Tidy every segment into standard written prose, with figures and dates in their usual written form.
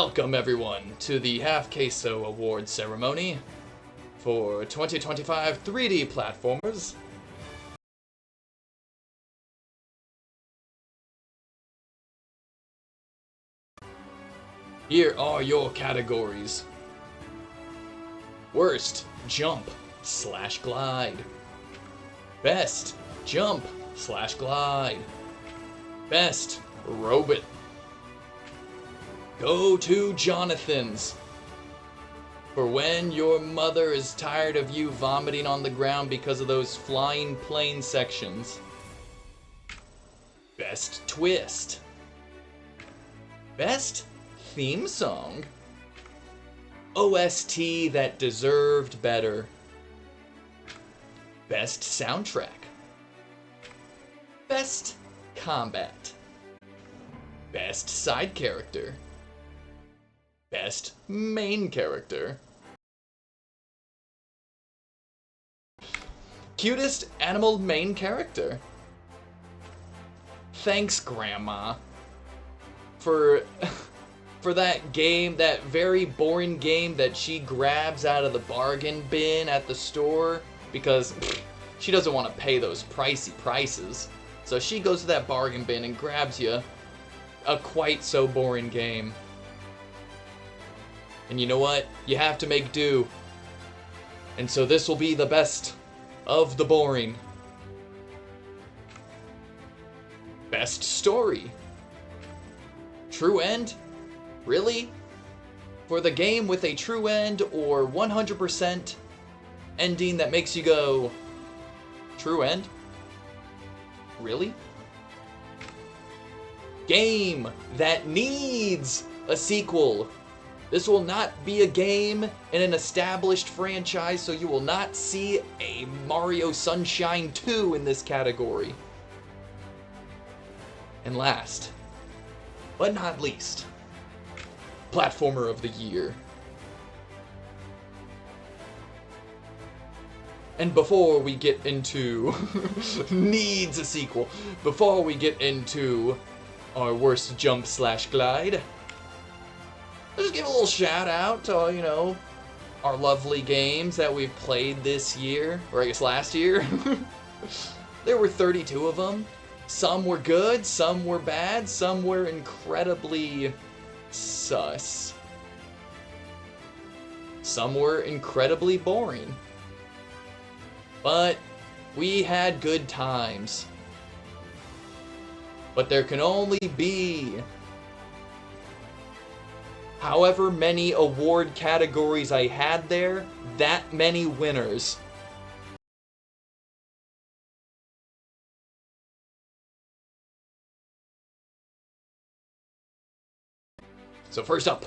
Welcome everyone to the Half Queso Award ceremony for 2025 3D platformers. Here are your categories. Worst Jump / Glide. Best Jump / Glide. Best Robot. Go to Jonathan's for when your mother is tired of you vomiting on the ground because of those flying plane sections. Best Twist. Best Theme Song. OST that deserved better. Best Soundtrack. Best Combat. Best Side Character. Best Main Character. Cutest Animal Main Character. Thanks, Grandma, for that game, that very boring game that she grabs out of the bargain bin at the store because she doesn't want to pay those pricey prices. So she goes to that bargain bin and grabs you a quite so boring game. And you know what? You have to make do. And so this will be the best of the boring. Best Story. True End? Really? For the game with a true end or 100% ending that makes you go, true end? Really? Game that needs a sequel. This will not be a game in an established franchise, so you will not see a Mario Sunshine 2 in this category. And last, but not least, Platformer of the Year. And before we get into needs a sequel, before we get into our worst jump / glide, let's just give a little shout out to, our lovely games that we've played this year, or I guess last year. There were 32 of them. Some were good, some were bad, some were incredibly sus. Some were incredibly boring. But we had good times. But there can only be however many award categories I had there, that many winners. So first up,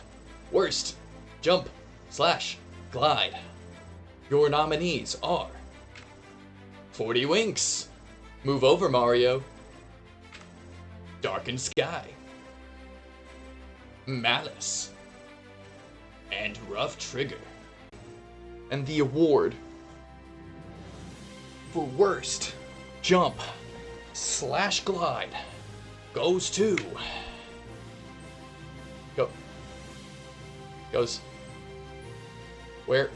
worst jump / glide. Your nominees are 40 Winks, Move Over Mario, Darkened Sky, Malice, and Rough Trigger. And the award for worst jump / glide goes to where?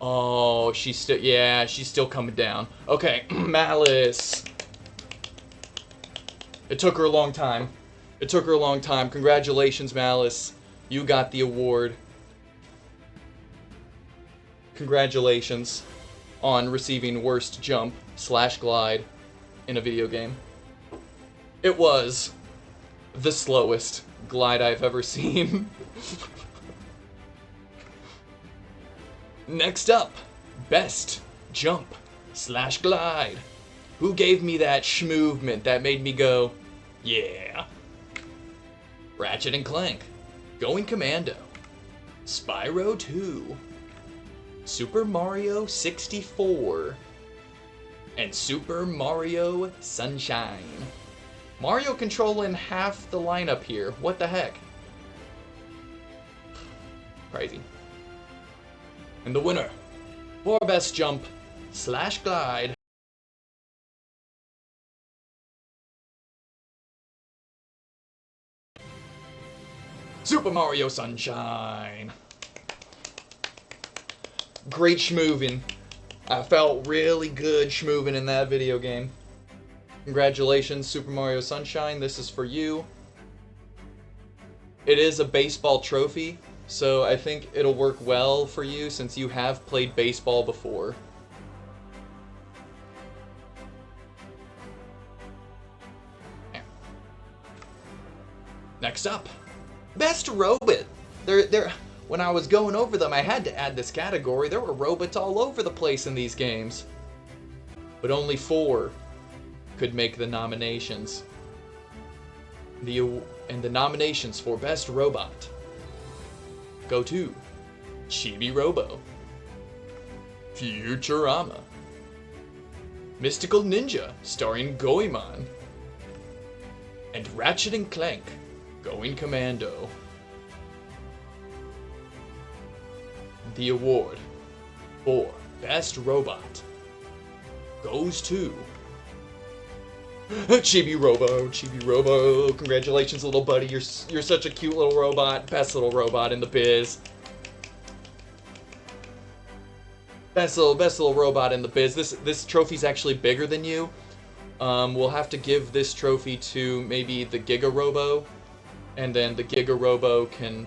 Oh, she's still coming down. Okay, Malice. It took her a long time. Congratulations, Malice. You got the award. Congratulations on receiving worst jump / glide in a video game. It was the slowest glide I've ever seen. Next up, best jump / glide. Who gave me that schmovement that made me go, yeah? Ratchet and Clank, Going Commando, Spyro 2, Super Mario 64, and Super Mario Sunshine. Mario controlling half the lineup here. What the heck? Crazy. And the winner for best jump / glide Super Mario Sunshine. Great schmoovin'. I felt really good schmoovin' in that video game. Congratulations, Super Mario Sunshine. This is for you. It is a baseball trophy, so I think it'll work well for you since you have played baseball before. Next up, Best Robot. When I was going over them, I had to add this category. There were robots all over the place in these games. But only 4 could make the nominations. And the nominations for Best Robot go to Chibi Robo, Futurama, Mystical Ninja starring Goemon, and Ratchet & Clank Going Commando. The award for Best Robot goes to Chibi Robo. Chibi Robo, congratulations, little buddy. You're such a cute little robot. Best little robot in the biz. Best little robot in the biz. This trophy's actually bigger than you. We'll have to give this trophy to maybe the Giga Robo, and then the Giga Robo can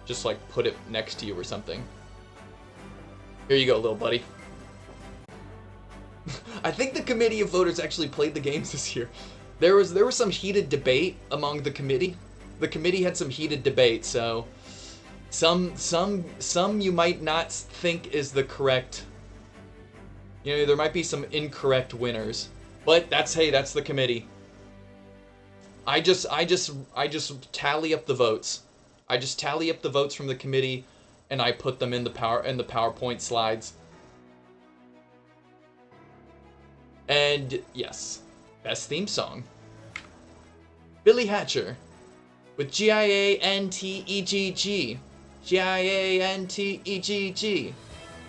just like put it next to you or something. Here you go, little buddy. I think the committee of voters actually played the games this year. There was some heated debate among the committee. The committee had some heated debate, so some you might not think is the correct. You know, there might be some incorrect winners, but that's the committee. I just tally up the votes. I just tally up the votes from the committee, and I put them in the PowerPoint slides. And yes, best theme song, Billy Hatcher with Giantegg. Giantegg.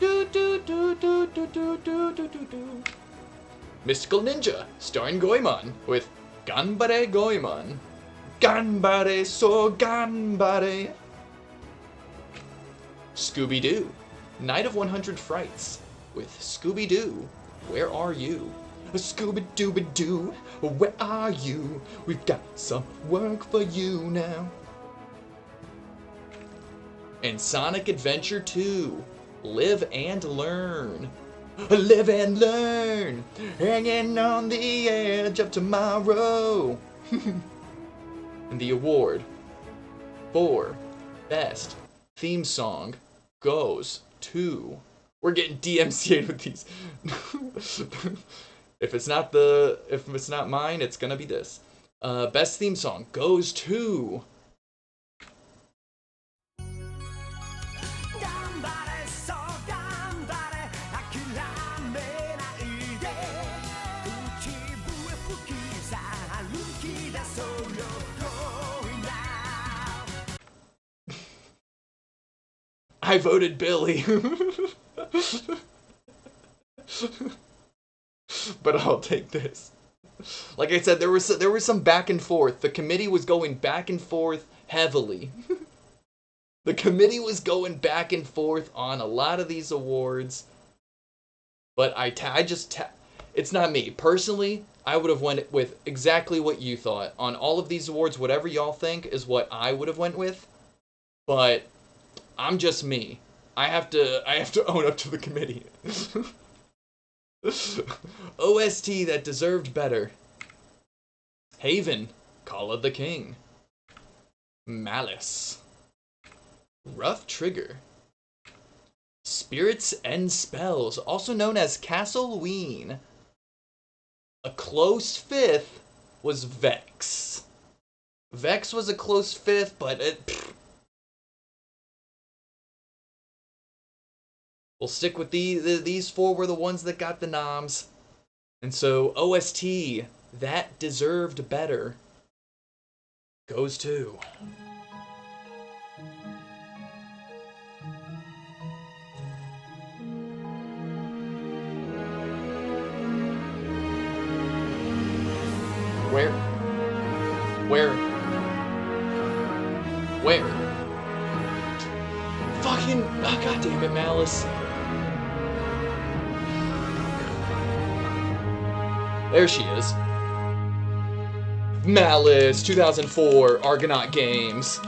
Do do do do do do do do do. Mystical Ninja starring Goemon with Ganbare Goemon. Ganbare so ganbare. Scooby-Doo, Night of 100 Frights with Scooby-Doo, Where Are You? Scooby-Dooby-Doo, where are you? We've got some work for you now. And Sonic Adventure 2, Live and Learn. Live and learn, hanging on the edge of tomorrow. And the award for Best Theme Song goes to... We're getting DMCA'd with these. If it's not mine, it's gonna be this. Best Theme Song goes to... I voted Billy. But I'll take this. Like I said, there was some back and forth. The committee was going back and forth heavily. The committee was going back and forth on a lot of these awards. But it's not me. Personally, I would have went with exactly what you thought. On all of these awards, whatever y'all think is what I would have went with. But I'm just me. I have to own up to the committee. OST that deserved better. Haven, Call of the King. Malice. Rough Trigger. Spirits and Spells, also known as Castleween. A close fifth was Vex. Vex was a close fifth, but we'll stick with these 4 were the ones that got the noms. And so OST that deserved better goes to... Where? Where? Fucking... Oh, God damn it, Malice. There she is. Malice, 2004, Argonaut Games.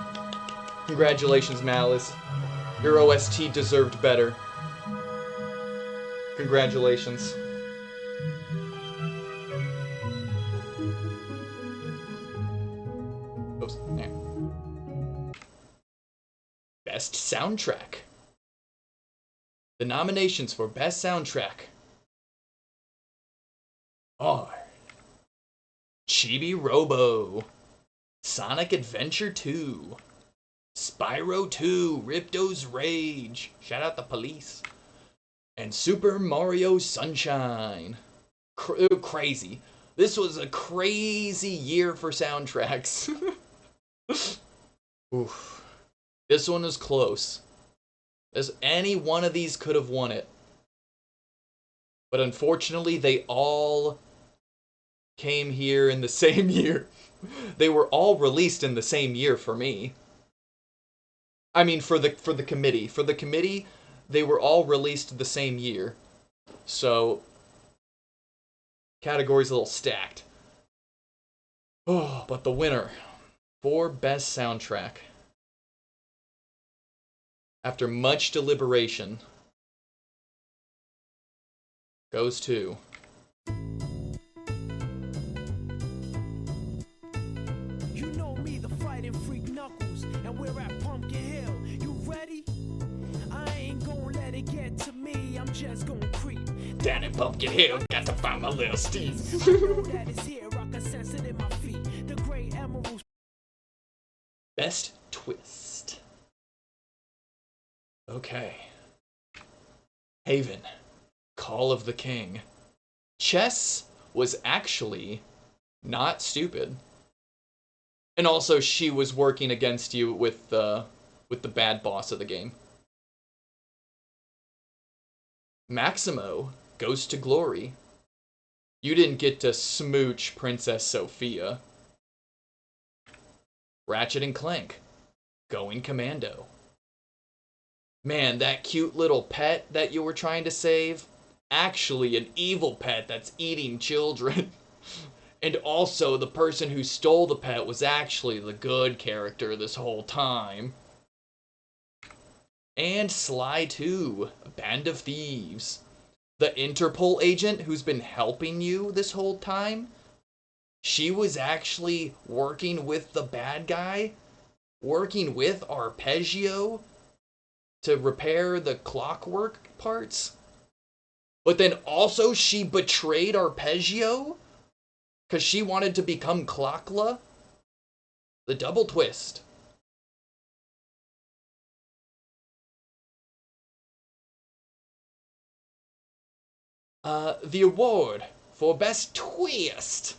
Congratulations, Malice. Your OST deserved better. Congratulations. Oops, there. Best Soundtrack. The nominations for Best Soundtrack are Chibi Robo, Sonic Adventure 2, Spyro 2, Ripto's Rage, shout out the police, and Super Mario Sunshine. Crazy. This was a crazy year for soundtracks. Oof. This one was close. Any one of these could have won it. But unfortunately, they all came here in the same year. They were all released in the same year for me. I mean, for the committee. For the committee, they were all released the same year. So, category's a little stacked. Oh, but the winner for Best Soundtrack, after much deliberation, goes to... You know me, the fighting freak Knuckles, and we're at Pumpkin Hill. You ready? I ain't gonna let it get to me, I'm just gonna creep down in Pumpkin Hill, got to find my little Steve. I know that it's here, I can sense it in my feet. The great emeralds. Best Twist. Okay. Haven, Call of the King. Chess was actually not stupid. And also, she was working against you with the bad boss of the game. Maximo, Ghost to Glory. You didn't get to smooch Princess Sophia. Ratchet and Clank, Going Commando. Man, that cute little pet that you were trying to save, actually an evil pet that's eating children. And also, the person who stole the pet was actually the good character this whole time. And Sly 2, Band of Thieves. The Interpol agent who's been helping you this whole time, she was actually working with the bad guy, working with Arpeggio to repair the clockwork parts. But then also she betrayed Arpeggio because she wanted to become Clockla. The double twist. The award for Best Twist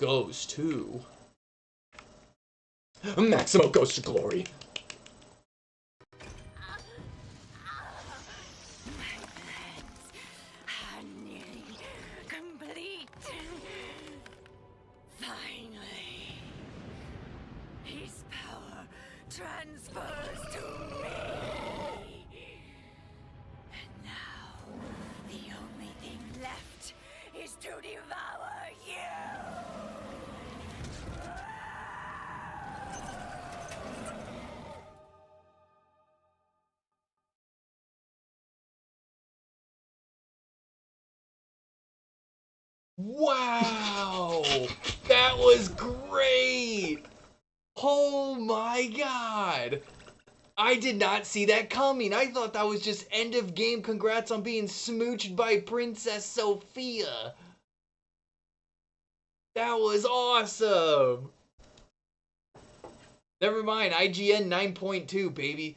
goes to Maximo Ghost to Glory. My plans are nearly complete. Finally, his power transfers to me. And now, the only thing left is to devour you. Wow! That was great! Oh my god! I did not see that coming. I thought that was just end of game. Congrats on being smooched by Princess Sophia. That was awesome. Never mind, IGN 9.2, baby.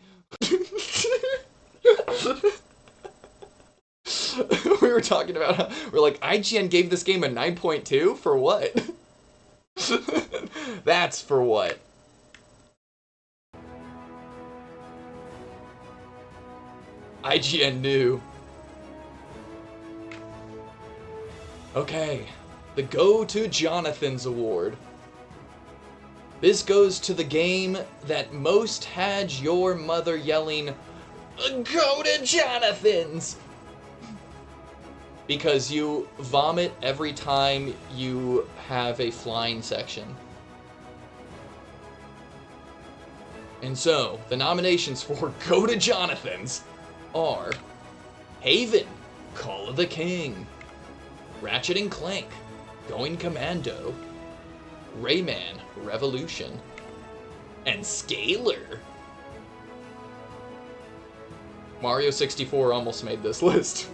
We were talking about how we're like, IGN gave this game a 9.2 for what? That's for what? IGN knew. Okay, the Go to Jonathan's Award. This goes to the game that most had your mother yelling, "Go to Jonathan's!" Because you vomit every time you have a flying section. And so, the nominations for Go to Jonathan's are Haven, Call of the King, Ratchet and Clank, Going Commando, Rayman, Revolution, and Scalar. Mario 64 almost made this list.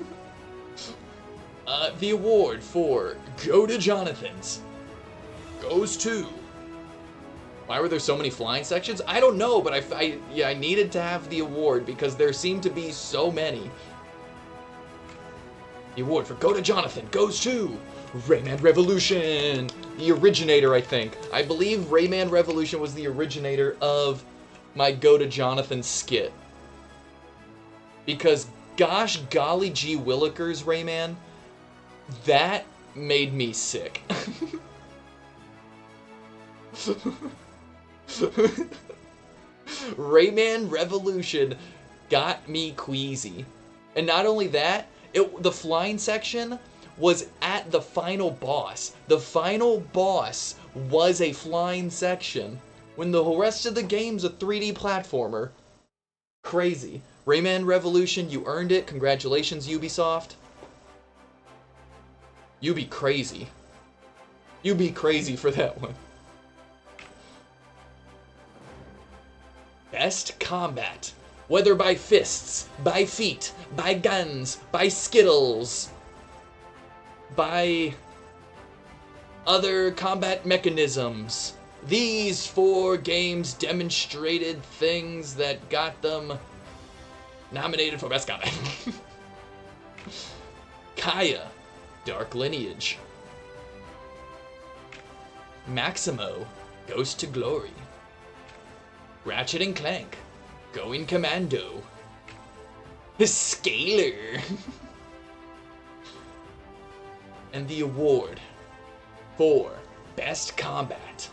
The award for Go to Jonathan's goes to... Why were there so many flying sections? I don't know, but I needed to have the award because there seemed to be so many. The award for Go to Jonathan goes to Rayman Revolution, the originator, I think. I believe Rayman Revolution was the originator of my Go to Jonathan skit. Because gosh golly gee willikers, Rayman, that made me sick. Rayman Revolution got me queasy. And not only that, the flying section was at the final boss. The final boss was a flying section when the whole rest of the game's a 3D platformer. Crazy. Rayman Revolution, you earned it. Congratulations, Ubisoft. You be crazy. You be crazy for that one. Best combat. Whether by fists, by feet, by guns, by skittles, by other combat mechanisms. These 4 games demonstrated things that got them nominated for Best Combat. Kaya, Dark Lineage. Maximo, Ghost to Glory. Ratchet and Clank, Going Commando. Scalar. And the award for Best Combat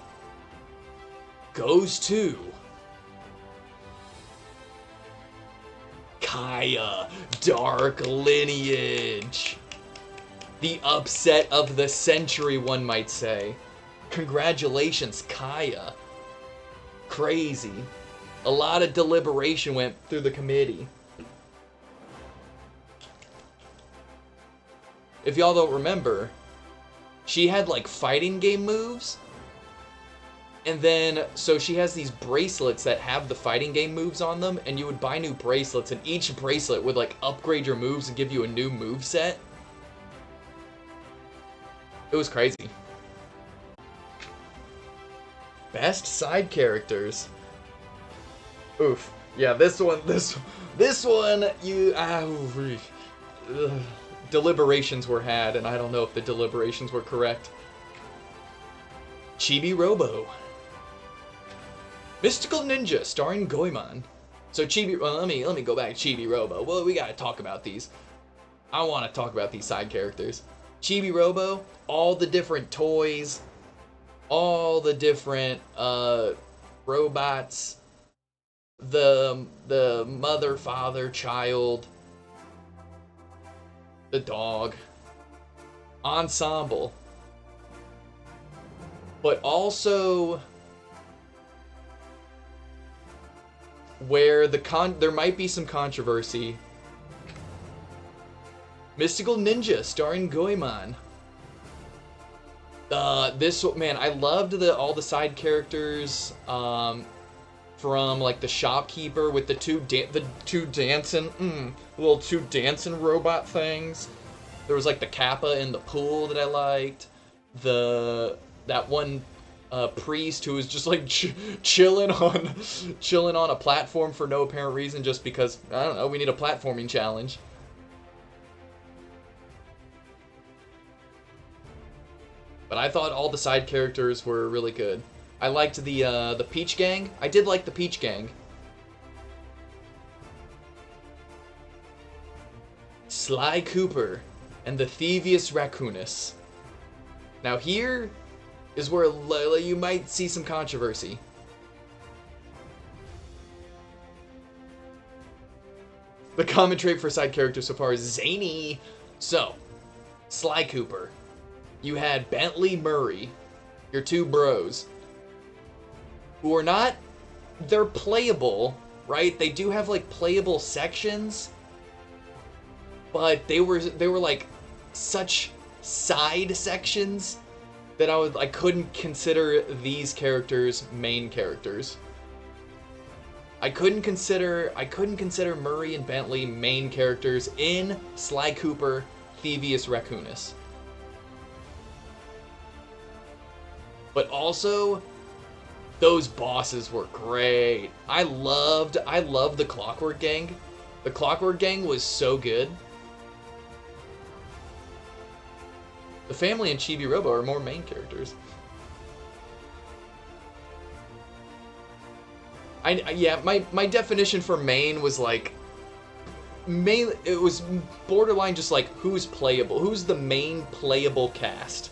goes to Kaya, Dark Lineage. The upset of the century, one might say. Congratulations, Kaya. Crazy. A lot of deliberation went through the committee. If y'all don't remember, she had like fighting game moves. And then, so she has these bracelets that have the fighting game moves on them, and you would buy new bracelets, and each bracelet would like upgrade your moves and give you a new move set. It was crazy. Best side characters. Oof. Yeah, this one, deliberations were had, and I don't know if the deliberations were correct. Chibi Robo. Mystical Ninja, starring Goemon. So let me go back to Chibi Robo. Well, we gotta talk about these. I want to talk about these side characters. Chibi Robo, all the different toys, all the different robots, the mother, father, child, the dog, ensemble, but also where there might be some controversy. Mystical Ninja, starring Goemon. Man, I loved all the side characters. From like the shopkeeper with the two dancing robot things. There was like the Kappa in the pool that I liked. That one priest who was just like chilling on a platform for no apparent reason, just because, I don't know, we need a platforming challenge. But I thought all the side characters were really good. I liked the Peach Gang. I did like the Peach Gang. Sly Cooper and the Thievius Raccoonus. Now here, is where you might see some controversy. The common trait for side characters so far is zany. So, Sly Cooper. You had Bentley Murray, your two bros, who are not, they're playable, right? They do have like playable sections, but they were like such side sections that I couldn't consider these characters main characters. I couldn't consider Murray and Bentley main characters in Sly Cooper Thievius Raccoonus. But also, those bosses were great. I loved the Clockwork Gang. The Clockwork Gang was so good. The family and Chibi Robo are more main characters. My definition for main was like it was borderline just like who's playable, who's the main playable cast.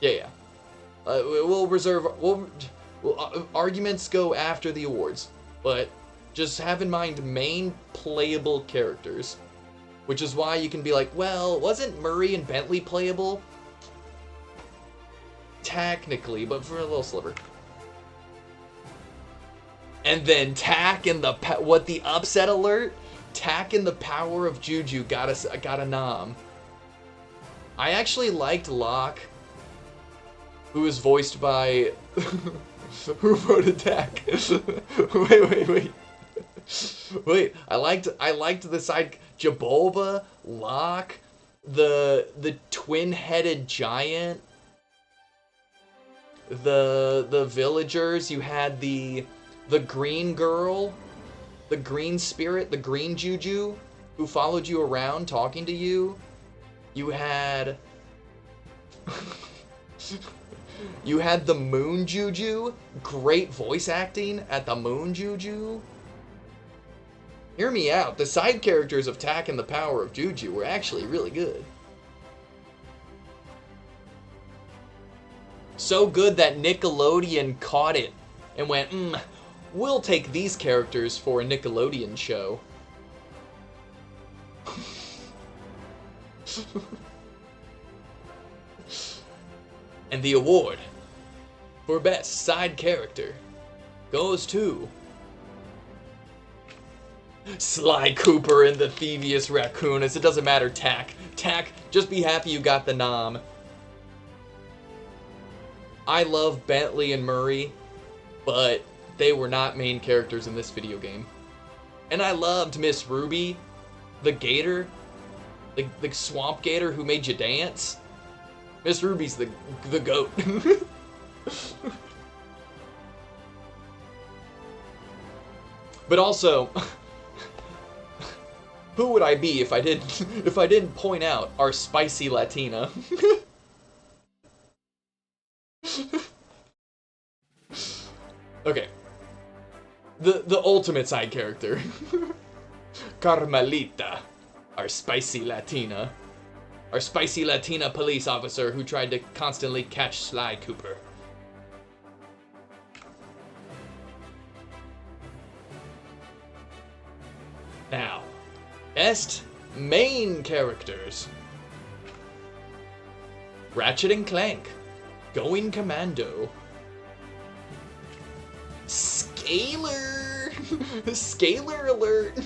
Yeah. Arguments go after the awards, but just have in mind main playable characters, which is why you can be like, well, wasn't Murray and Bentley playable? Technically, but for a little sliver. And then Tak and the upset alert? Tak and the Power of Juju got a nom. I actually liked Locke, who was voiced by who voted Tak? Wait. I liked the side Jabolba, Locke, the twin-headed giant, the villagers. You had the green girl, the green spirit, the green Juju, who followed you around talking to you. You had the Moon Juju, great voice acting at the Moon Juju. Hear me out, the side characters of Tak and the Power of Juju were actually really good. So good that Nickelodeon caught it and went, we'll take these characters for a Nickelodeon show. And the award for best side character goes to Sly Cooper and the Thievius Raccoonus. It doesn't matter, Tak. Tak, just be happy you got the nom. I love Bentley and Murray, but they were not main characters in this video game. And I loved Miss Ruby, the gator, the swamp gator who made you dance. Miss Ruby's the goat. But also, who would I be if I didn't point out our spicy Latina? Okay. The ultimate side character. Carmelita, our spicy Latina. Our spicy Latina police officer who tried to constantly catch Sly Cooper. Now, best main characters. Ratchet and Clank, Going Commando. Scalar! Scalar alert!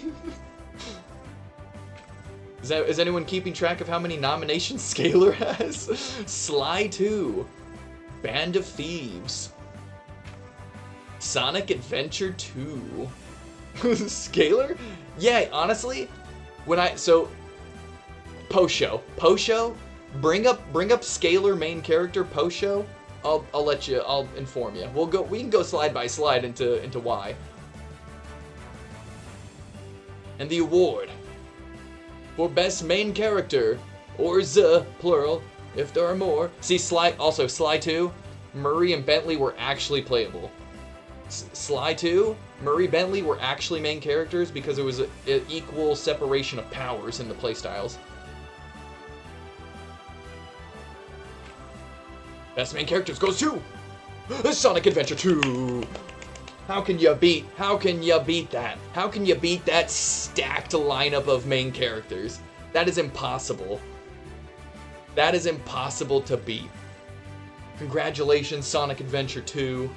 Is anyone keeping track of how many nominations Scalar has? Sly 2, Band of Thieves, Sonic Adventure 2. Scalar? Yeah, honestly, post-show, bring up Scalar main character post-show. I'll inform you. We can go slide by slide into why. And the award for best main character, or the plural, if there are more. See, Sly 2, Murray and Bentley were actually playable. Sly 2, Murray, Bentley were actually main characters because there was an equal separation of powers in the playstyles. Best main characters goes to Sonic Adventure 2. How can you beat that? How can you beat that stacked lineup of main characters? That is impossible. That is impossible to beat. Congratulations, Sonic Adventure 2.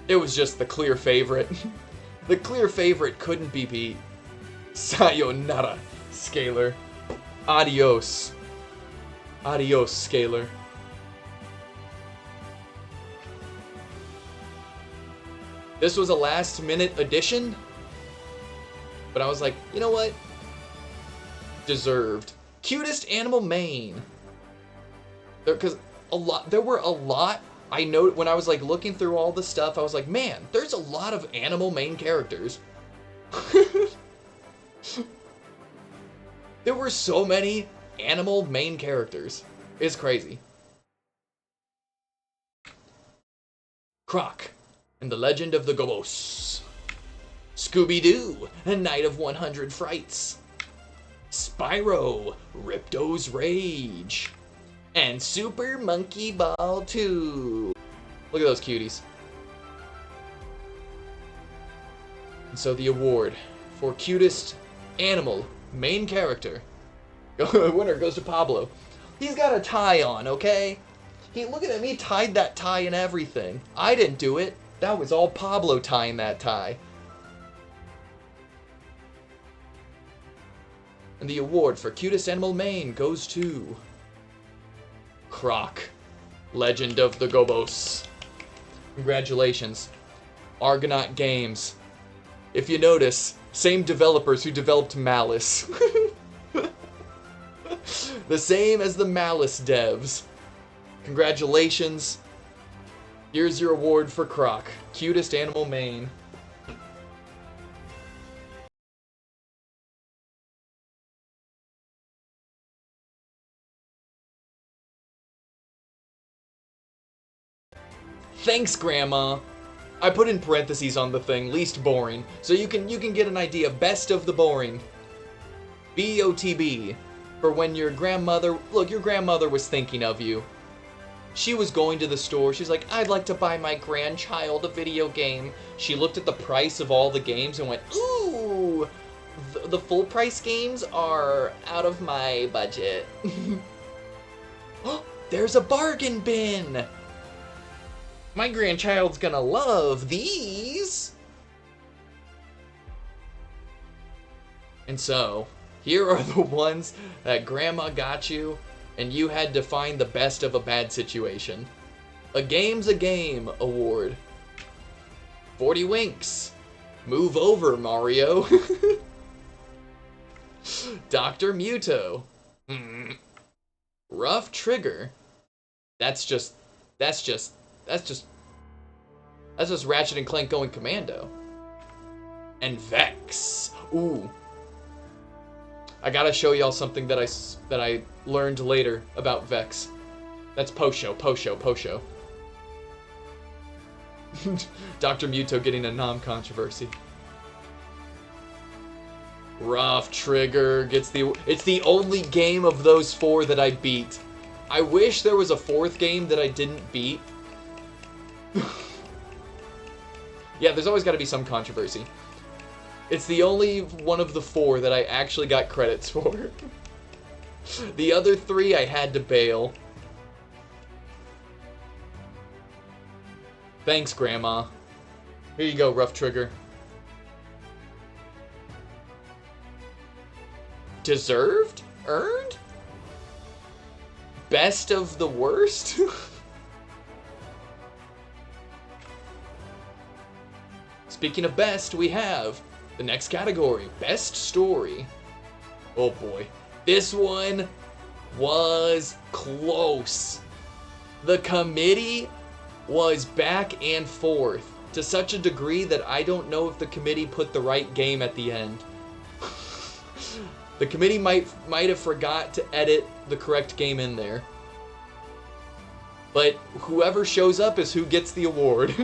It was just the clear favorite. The clear favorite couldn't be beat. Sayonara, Scalar. Adios. Adios, Scalar. This was a last-minute addition, but I was like, you know what? Deserved. Cutest animal main. There were a lot. I know when I was like looking through all the stuff, I was like, man, there's a lot of animal main characters. There were so many animal main characters. It's crazy. Croc and the Legend of the Gobos. Scooby-Doo, a Night of 100 Frights. Spyro, Ripto's Rage. And Super Monkey Ball 2. Look at those cuties. And so the award for cutest animal main character. Winner goes to Pablo. He's got a tie on, okay? Look at him, he tied that tie and everything. I didn't do it. That was all Pablo tying that tie. And the award for cutest animal main goes to Croc, Legend of the Gobos. Congratulations. Argonaut Games. If you notice, same developers who developed Malice. The same as the Malice devs. Congratulations. Here's your award for Croc, cutest animal main. Thanks, Grandma. I put in parentheses on the thing, least boring, so you can get an idea. Best of the boring. BOTB. For when your grandmother was thinking of you. She was going to the store. She's like, I'd like to buy my grandchild a video game. She looked at the price of all the games and went, ooh, the full price games are out of my budget. Oh, there's a bargain bin. My grandchild's gonna love these. And so, here are the ones that Grandma got you, and you had to find the best of a bad situation. A Game's a Game award. 40 Winks. Move over, Mario. Dr. Muto. Rough Trigger. That's just Ratchet and Clank going commando. And Vex. Ooh. I gotta show y'all something that I learned later about Vex. That's post-show. Dr. Muto getting a nom-controversy. Rough Trigger gets it's the only game of those four that I beat. I wish there was a fourth game that I didn't beat. Yeah, there's always got to be some controversy. It's the only one of the four that I actually got credits for. The other three I had to bail. Thanks, Grandma. Here you go, Rough Trigger. Deserved? Earned? Best of the worst? Speaking of best, we have the next category, Best Story. Oh boy. This one was close. The committee was back and forth to such a degree that I don't know if the committee put the right game at the end. The committee might have forgot to edit the correct game in there. But whoever shows up is who gets the award.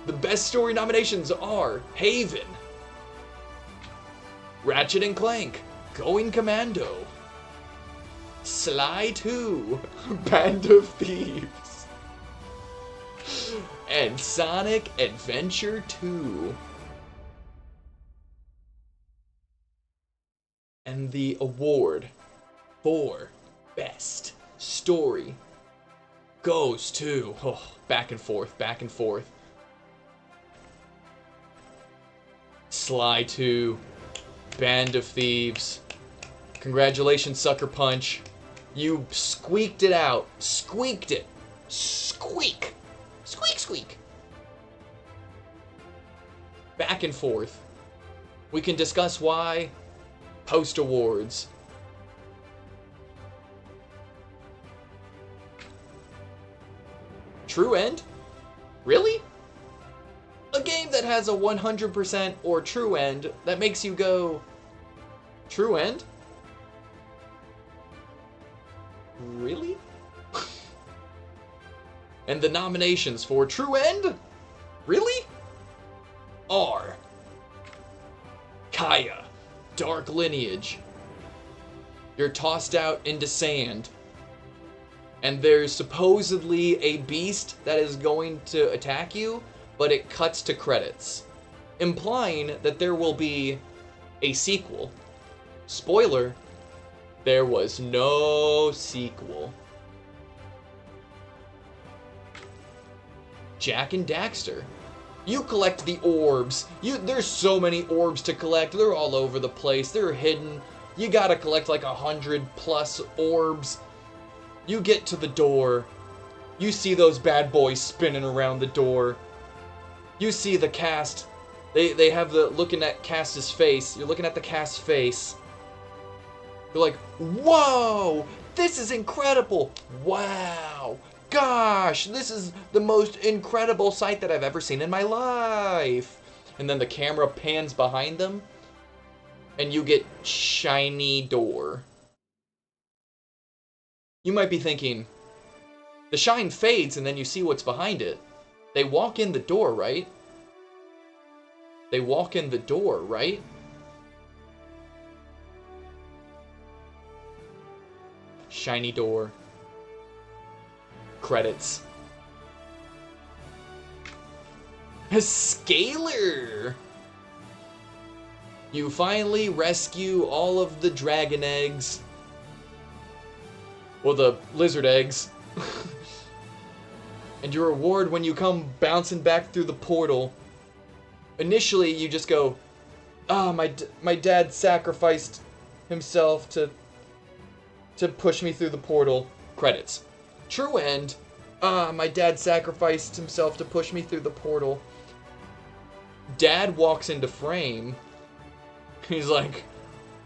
The best story nominations are Haven, Ratchet and Clank, Going Commando, Sly 2, Band of Thieves, and Sonic Adventure 2. And the award for Best Story goes to, back and forth, Sly 2, Band of Thieves. Congratulations, Sucker Punch. You squeaked it out. Squeaked it. Squeak. Squeak, squeak. Back and forth. We can discuss why post-awards. True End? Really? A game that has a 100% or true end that makes you go, True End? Really? And the nominations for True End? Really? Are Kaya, Dark Lineage. You're tossed out into sand. And there's supposedly a beast that is going to attack you, but it cuts to credits, implying that there will be a sequel. Spoiler, there was no sequel. Jak and Daxter. You collect the orbs. There's so many orbs to collect. They're all over the place. They're hidden. You gotta collect like 100+ orbs. You get to the door. You see those bad boys spinning around the door. You see the cast. They have the looking at Cast's face. You're looking at the cast's face. You're like, whoa, this is incredible. Wow. Gosh, this is the most incredible sight that I've ever seen in my life. And then the camera pans behind them. And you get shiny door. You might be thinking, the shine fades and then you see what's behind it. They walk in the door, right? They walk in the door, right? Shiny door. Credits. A Scalar! You finally rescue all of the dragon eggs. Well, the lizard eggs. And your reward when you come bouncing back through the portal. Initially, you just go, my dad sacrificed himself to push me through the portal. Credits. True End. My dad sacrificed himself to push me through the portal. Dad walks into frame. He's like,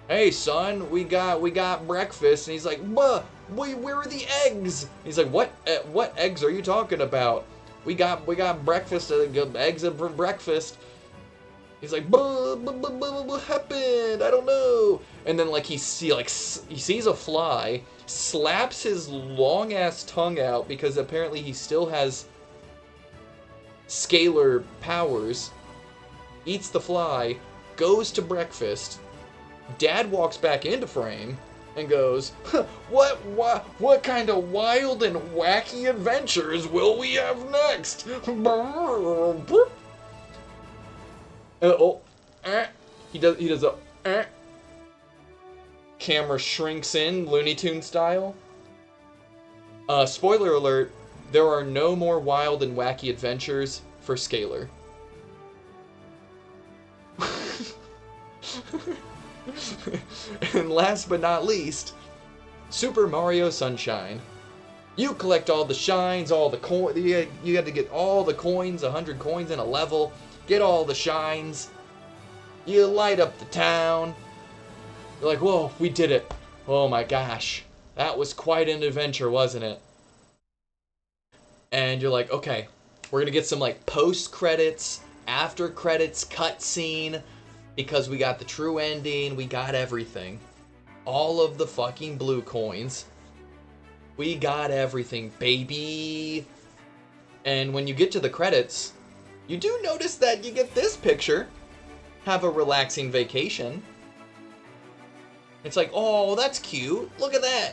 hey son, we got breakfast. And he's like, where are the eggs? He's like, what eggs are you talking about? We got breakfast, eggs for breakfast. He's like, what happened? I don't know. And then he sees a fly, slaps his long ass tongue out because apparently he still has scalar powers. Eats the fly, goes to breakfast. Dad walks back into frame and goes, what kind of wild and wacky adventures will we have next? He does a camera shrinks in Looney Tunes style. Spoiler alert, there are no more wild and wacky adventures for Scalar. And last but not least, Super Mario Sunshine. You collect all the shines, all the coins. You have to get all the coins, 100 coins in a level. Get all the shines. You light up the town. You're like, whoa, we did it. Oh my gosh. That was quite an adventure, wasn't it? And you're like, okay, we're gonna get some post-credits, after-credits cutscene, because we got the true ending, we got everything. All of the fucking blue coins. We got everything, baby. And when you get to the credits, you do notice that you get this picture. Have a relaxing vacation. It's like, oh, that's cute. Look at that.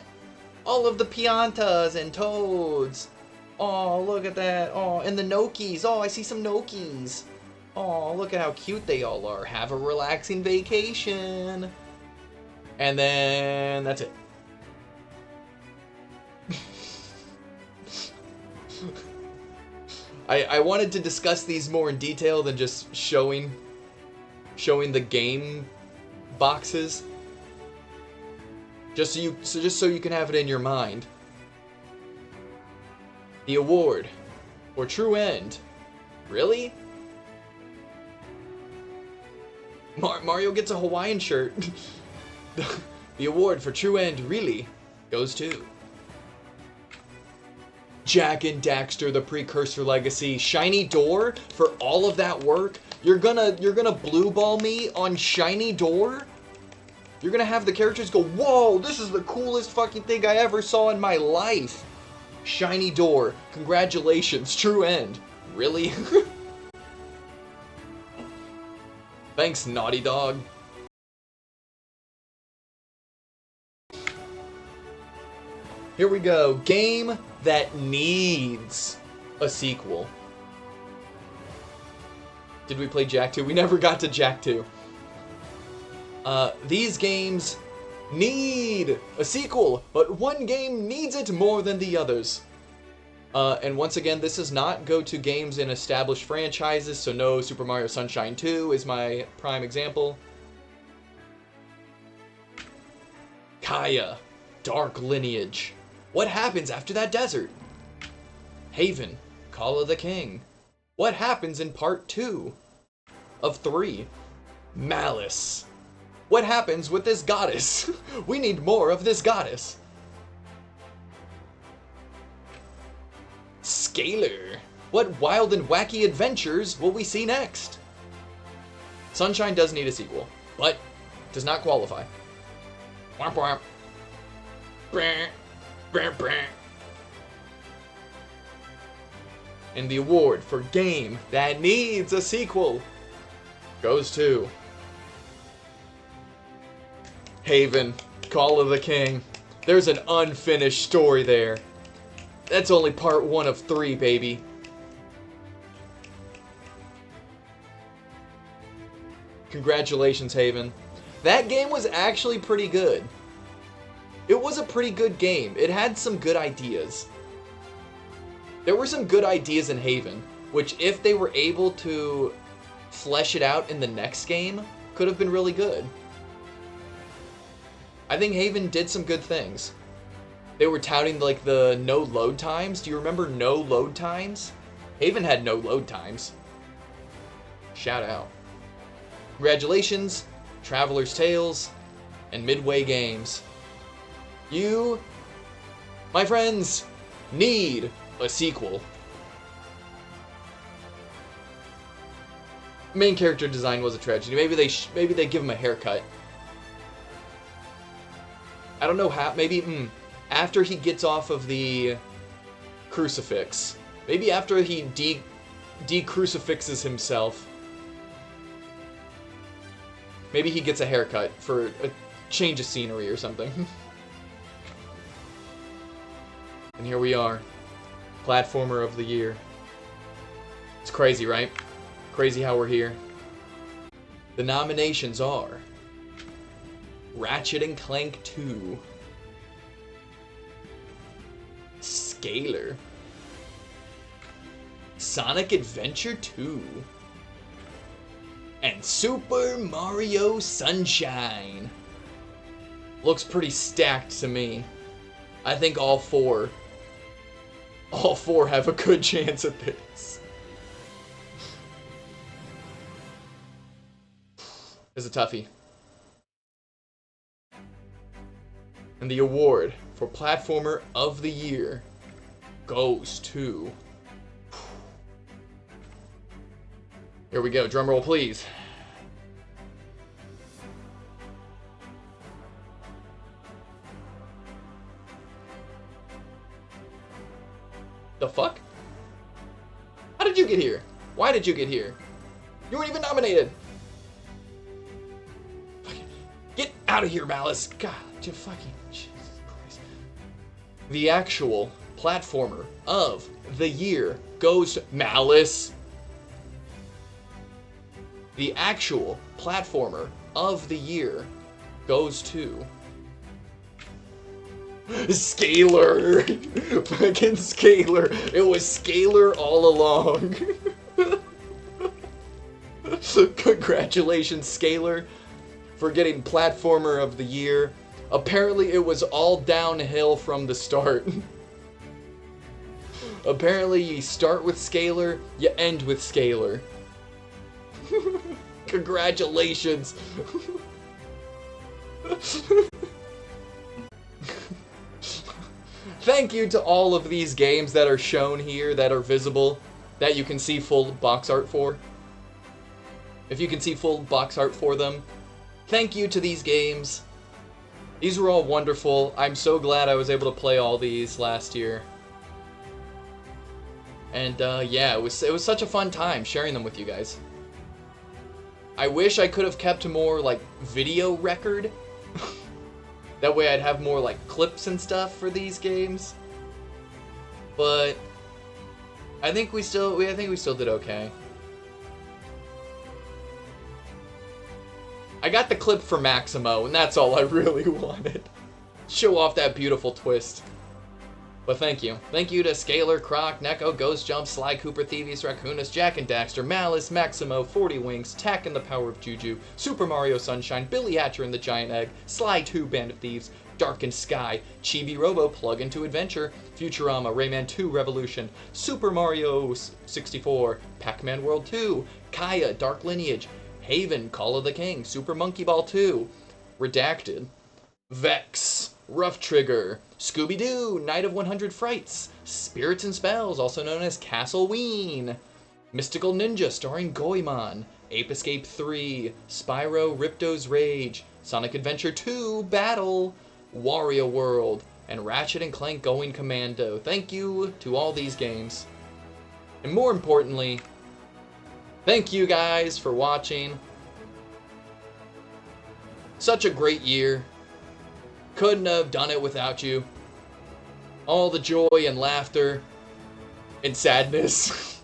All of the Piantas and Toads. Oh, look at that. Oh, and the Nokis. Oh, I see some Nokis. Oh, look at how cute they all are. Have a relaxing vacation. And then that's it. I wanted to discuss these more in detail than just showing the game boxes. Just so you can have it in your mind. The award for True End. Really? Mario gets a Hawaiian shirt. The award for True End really goes to Jak and Daxter: The Precursor Legacy. Shiny Door for all of that work. You're gonna blue ball me on Shiny Door? You're gonna have the characters go, whoa, this is the coolest fucking thing I ever saw in my life. Shiny Door. Congratulations, True End. Really? Thanks, Naughty Dog. Here we go. Game that needs a sequel. Did we play Jak 2? We never got to Jak 2. These games need a sequel, but one game needs it more than the others. And once again, this does not go to games in established franchises, so no Super Mario Sunshine 2 is my prime example. Kaya, Dark Lineage. What happens after that desert? Haven, Call of the King. What happens in part 2 of 3? Malice. What happens with this goddess? We need more of this goddess. Scalar. What wild and wacky adventures will we see next? Sunshine does need a sequel, but does not qualify. Womp womp. Brr, brr, brr. And the award for game that needs a sequel goes to Haven, Call of the King. There's an unfinished story there. That's only part 1 of 3, baby. Congratulations, Haven. That game was actually pretty good. It was a pretty good game. It had some good ideas. There were some good ideas in Haven, which if they were able to flesh it out in the next game, could have been really good. I think Haven did some good things. They were touting like the no load times. Do you remember no load times? Haven had no load times. Shout out. Congratulations, Traveler's Tales and Midway Games. You, my friends, need a sequel. Main character design was a tragedy. Maybe they give him a haircut. I don't know how. Maybe after he gets off of the crucifix. Maybe after he de-crucifixes himself. Maybe he gets a haircut for a change of scenery or something. And here we are. Platformer of the year. It's crazy, right? Crazy how we're here. The nominations are Ratchet and Clank 2, Scalar, Sonic Adventure 2, and Super Mario Sunshine. Looks pretty stacked to me. I think all four have a good chance at this. It's a toughie. And the award for Platformer of the Year goes to... Here we go, drum roll please. The fuck? How did you get here? Why did you get here? You weren't even nominated. Fucking get out of here, Malice. God, you fucking Jesus Christ. The actual platformer of the year goes to Malice. The actual platformer of the year goes to Scalar. Fucking Scalar. It was Scalar all along. Congratulations, Scalar, for getting platformer of the year. Apparently it was all downhill from the start. Apparently you start with Scalar, you end with Scalar. Congratulations. Thank you to all of these games that are shown here, that are visible, that you can see full box art for. If you can see full box art for them, thank you to these games. These were all wonderful. I'm so glad I was able to play all these last year. And yeah, it was such a fun time sharing them with you guys. I wish I could have kept more like video record. That way I'd have more like clips and stuff for these games. But I think we still did okay. I got the clip for Maximo, and that's all I really wanted. Show off that beautiful twist. But thank you. Thank you to Scalar, Croc, Neko, Ghost Jump, Sly Cooper, Thievius, Raccoonus, Jak and Daxter, Malice, Maximo, 40 Wings, Tak and the Power of Juju, Super Mario Sunshine, Billy Hatcher and the Giant Egg, Sly 2 Band of Thieves, Darkened Sky, Chibi Robo, Plug into Adventure, Futurama, Rayman 2 Revolution, Super Mario 64, Pac-Man World 2, Kaya, Dark Lineage, Haven, Call of the King, Super Monkey Ball 2, Redacted, Vex, Rough Trigger, Scooby-Doo, Night of 100 Frights, Spirits and Spells, also known as Castleween, Mystical Ninja starring Goemon, Ape Escape 3, Spyro Ripto's Rage, Sonic Adventure 2 Battle, Wario World, and Ratchet and Clank Going Commando. Thank you to all these games. And more importantly, thank you guys for watching. Such a great year. Couldn't have done it without you. All the joy and laughter and sadness